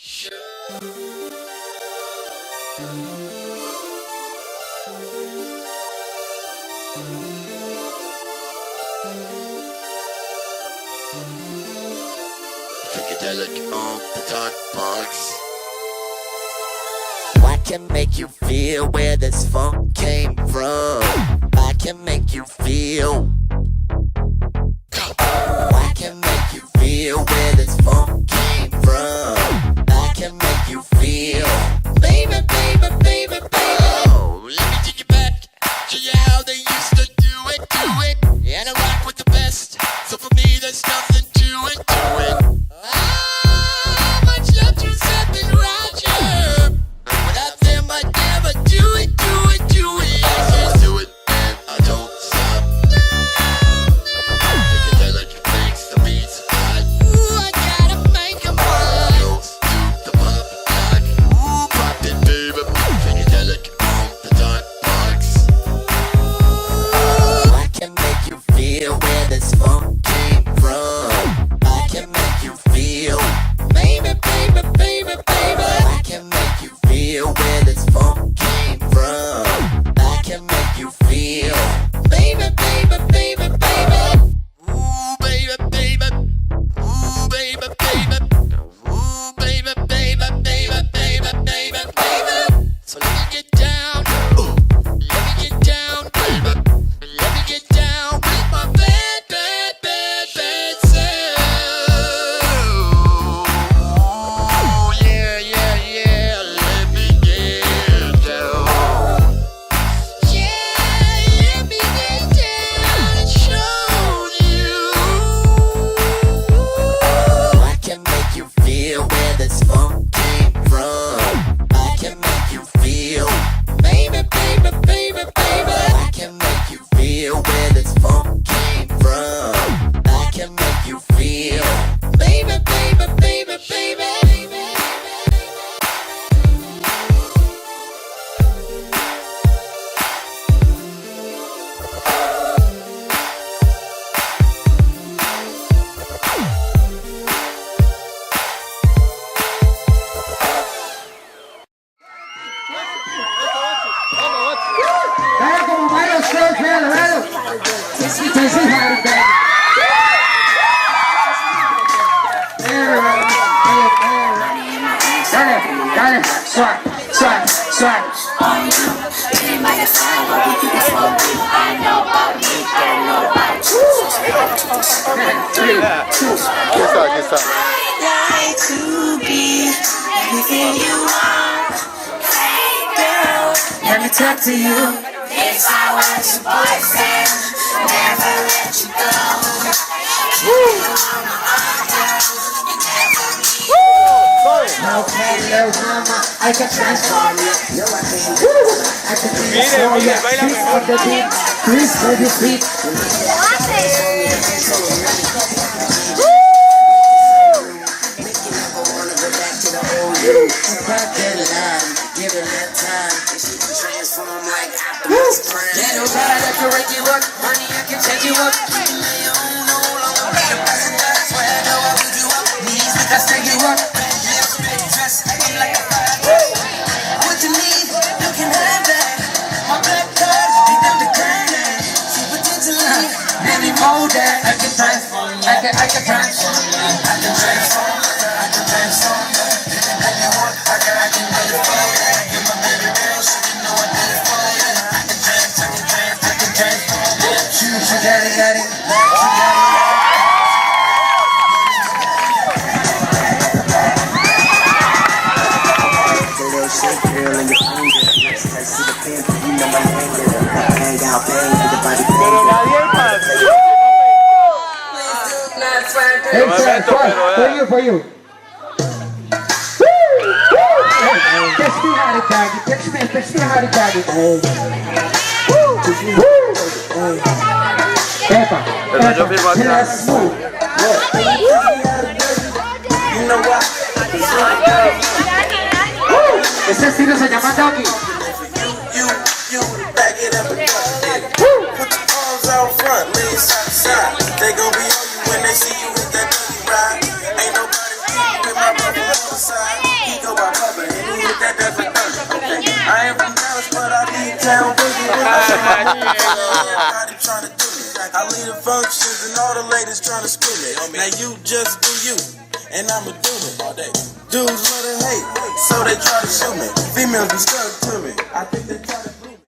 Psychedelic on the dark box. I can make you feel where this funk came from. I can make you feel. I can make you feel where this funk came from. I can make you feel. Baby, baby, baby, baby. Oh, let me take you back. Show you how they used to do it, do it. And I rock with the best. So for me, there's nothing to it, to it. Ah, much love to something Roger. Without them, I'd never do it, do it, do it. I just do it, and I don't stop. Psychedelic makes the beats hot. Ooh, I gotta make 'em hot. Goes to the pop lock. Ooh, pop it, baby. Psychedelic on the dark box. Ooh, I can make you feel where this funk came from. I can make you feel. Baby, baby, baby, baby. I can make you feel where this funk came from. I can make you feel. Baby, baby, baby, baby. Ooh, baby, baby. Ooh, baby, baby. Ooh, baby, baby, baby, baby, baby, baby. So let me get down. Let me get down, baby. Let me get down with my bad, bad, bad, bad self. Ooh, yeah, yeah, yeah. Let me get down. Yeah, let me get down and show you. I can make you feel where this funk came from. I can make you feel. Baby, baby, baby, baby. I can make you feel where this funk came from. I can make you feel. Baby, baby, baby, baby. Vaya como Mario Show, véalo, véalo. Sí, Harry, dale, dale, swag, swag, swag. Three, two. ¿Qué está? Like to be everything you want. Hey girl, let me talk to you. If I was your boyfriend, never let you go. Keep you on my arm, girl. You never leave. No hello mama, I can transform you. Yo, I can transform you. Twist of the beat, twist of your feet. Back that line, give it that time. Transform like Optimus Prime. Ain't nobody that can wake you up, honey, I can take you up. You don't no longer be the passenger. That's why I know I put you up. Knees make us take you up. Lips, big dress, I'm like a fire. What you need, you can have that. My black card, beat up the granite. See potential life, let me mold that. I can transform you. I can transform you. I can transform you. I can transform you. I can do it for you. You're my baby girl, so you know I did it for you. I can transform you. Shoot, you got it, got it. The little shake girl in your finger. I see the pin, you know my finger. Hang out, bang, with the body. Pero nadie más. Hey, sir, for you. Text me how to tag it. Text me how to tag it. Epa, let's move. You know what? Ese estilo se llama doggy. You back it up and put your arms out front, lean side to side. They gon' be on you when they see you with that doggy ride. Ain't nobody with my brother on the side. got that for nothing. I ain't from Dallas, but I need town boogie. Everybody trying to do me. I lead the functions and all the ladies trying to screw me. Now you just do you, and I'ma do it all day. Dudes love to hate, so they try to shoot me. Females be stuck to me. I think they